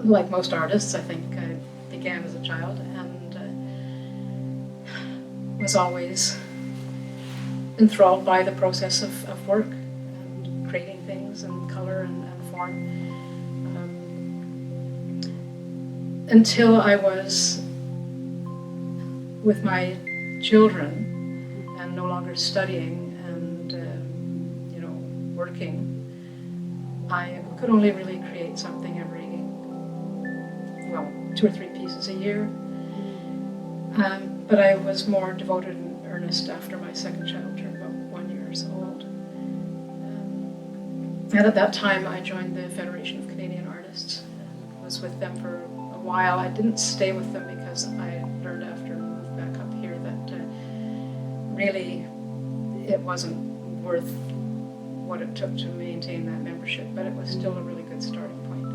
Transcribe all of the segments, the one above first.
like most artists, I think I began as a child and was always enthralled by the process of work and creating things and color and form. Until I was with my children and no longer studying and working, I could only really create something every, 2 or 3 pieces a year. But I was more devoted and earnest after my second child turned about 1 year old. And at that time I joined the Federation of Canadian Artists and was with them for a while. I didn't stay with them because I learned after I moved back up here that really it wasn't worth what it took to maintain that membership, but it was still a really good starting point.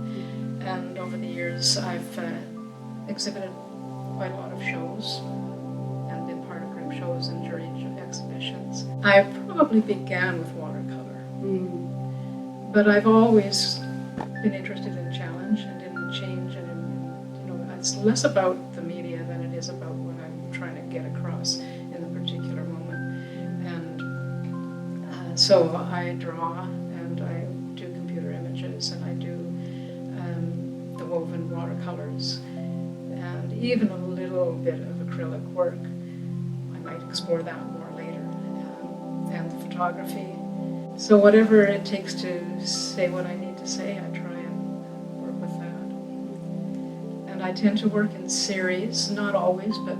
And over the years I've exhibited quite a lot of shows and been part of group shows and juried exhibitions. I probably began with watercolor, but I've always been interested in challenge and in change, and it's less about the media than it is about what I'm trying to get across in the particular moment. And so I draw and I do computer images and I do the woven watercolors and even a little bit of acrylic work. I might explore that more later. And the photography. So whatever it takes to say what I need to say, I try and work with that. And I tend to work in series, not always, but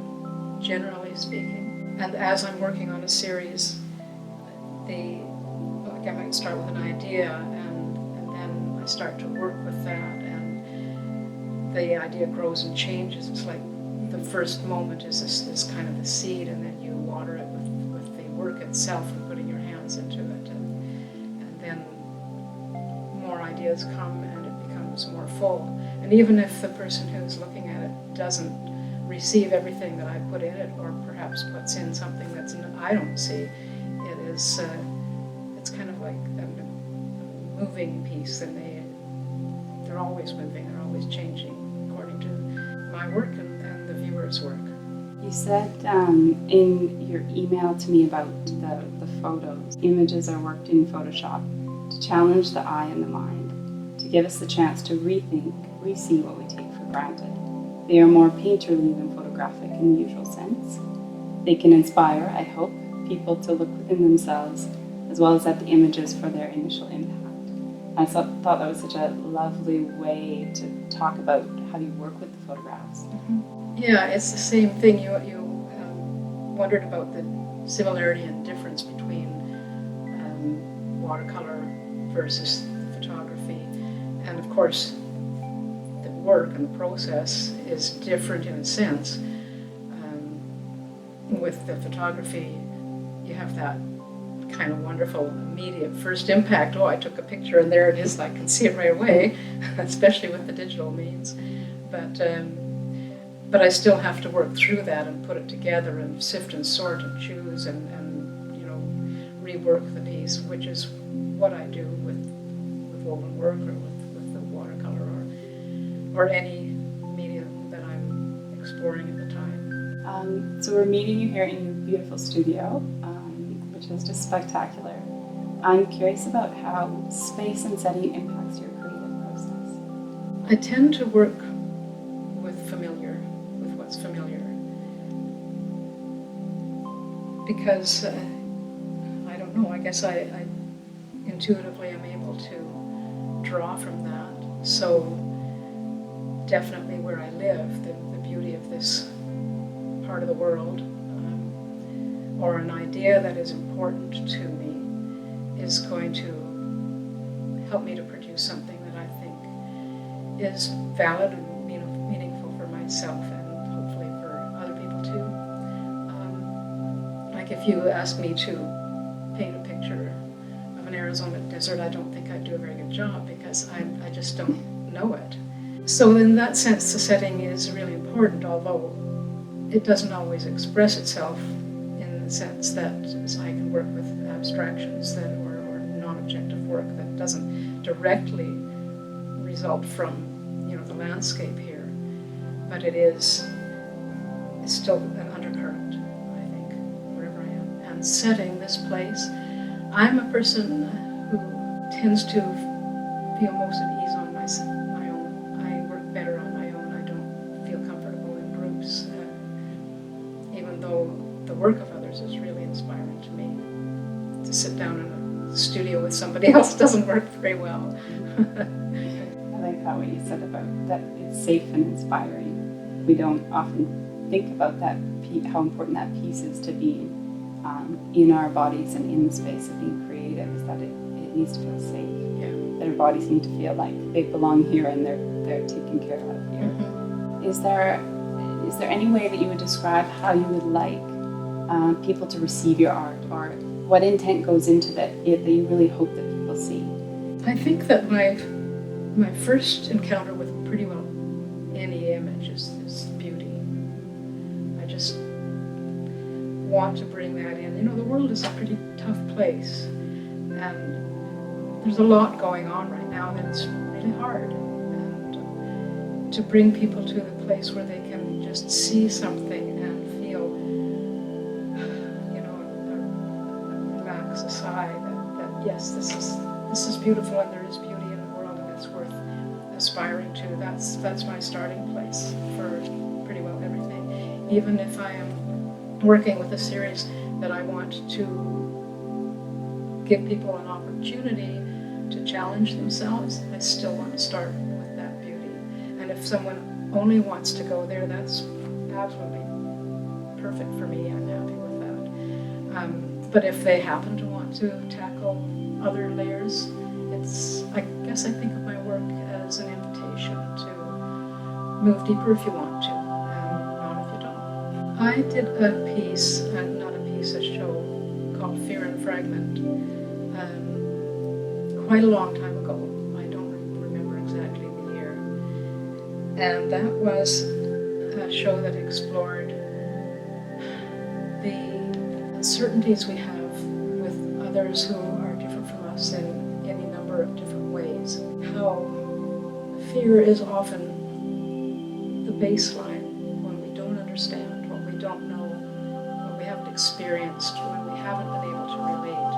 generally speaking. And as I'm working on a series, I might start with an idea and then I start to work with that, and the idea grows and changes. It's like the first moment is this kind of the seed, and then you water it with the work itself and putting your hands into it, and then more ideas come and it becomes more full. And even if the person who's looking at it doesn't receive everything that I put in it, or perhaps puts in something that I don't see, it is it's kind of like a moving piece, and they're always moving, they're always changing according to my work and the viewer's work. You said in your email to me about the photos, images are worked in Photoshop to challenge the eye and the mind, to give us the chance to rethink, re-see what we take for granted. They are more painterly than photographic in the usual sense. They can inspire, I hope, people to look within themselves as well as at the images for their initial impact. I thought that was such a lovely way to talk about how you work with the photographs. Yeah, it's the same thing. You wondered about the similarity and difference between watercolor versus photography. And of course, the work and the process is different in a sense. With the photography, you have that kind of wonderful immediate first impact. Oh, I took a picture and there it is, I can see it right away, especially with the digital means. But I still have to work through that and put it together and sift and sort and choose and rework the piece, which is what I do with woven work or with the watercolor or any medium that I'm exploring at the time. So we're meeting you here in your beautiful studio, which is just spectacular. I'm curious about how space and setting impacts your creative process. I tend to work with what's familiar. Because, I don't know, I guess I intuitively am able to draw from that. So definitely where I live, the beauty of this part of the world, or an idea that is important to me, is going to help me to produce something that I think is valid and meaningful for myself and hopefully for other people too. Like if you ask me to paint a picture of an Arizona desert, I don't think I'd do a very good job because I just don't know it. So in that sense, the setting is really important, although it doesn't always express itself in the sense that I can work with abstractions or non-objective work that doesn't directly result from the landscape here, but it's still an undercurrent, I think, wherever I am. And setting this place, I'm a person who tends to feel most at ease on my own. I work better on my own. I don't feel comfortable in groups, even though the work of others is really inspiring to me. To sit down in a studio with somebody else doesn't work very well. I like that what you said about that it's safe and inspiring. We don't often think about that, how important that piece is to being in our bodies and in the space of being creative, is that it needs to feel safe. Yeah. That our bodies need to feel like they belong here and they're taken care of here. Mm-hmm. Is there any way that you would describe how you would like people to receive your art, or what intent goes into that you really hope that people see? I think that my first encounter with pretty well any image is beauty. I just want to bring that in. You know, the world is a pretty tough place, and there's a lot going on right now that it's really hard. And to bring people to the place where they can just see something and feel, you know, relax a sigh that yes, this is beautiful, and there is beauty in the world, and it's worth aspiring to. That's my starting place for pretty well everything. Even if I am working with a series that I want to give people an opportunity to challenge themselves, I still want to start with that beauty. And if someone only wants to go there, that's absolutely perfect for me. I'm happy with that. But if they happen to want to tackle other layers, I guess I think of my work as an invitation to move deeper if you want to, and not if you don't. I did a show called Fear and Fragment quite a long time ago. I don't remember exactly the year. And that was a show that explored the uncertainties we have with others who are different from us in any number of different ways. How fear is often the baseline when we don't understand, what we don't know, what we haven't experienced, when we haven't been able to relate.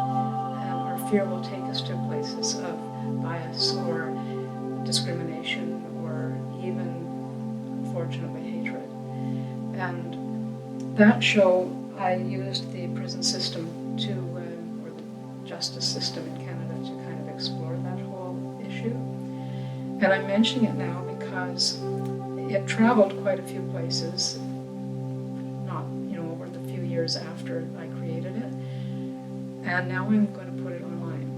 Our fear will take us to places of bias or discrimination or even, unfortunately, hatred. And that show, I used the prison system or the justice system in Canada to kind of explore that whole issue. And I'm mentioning it now because it traveled quite a few places, not, over the few years after I created it. And now I'm going to put it online.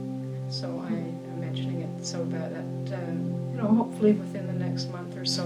So I am mentioning it so that, hopefully within the next month or so,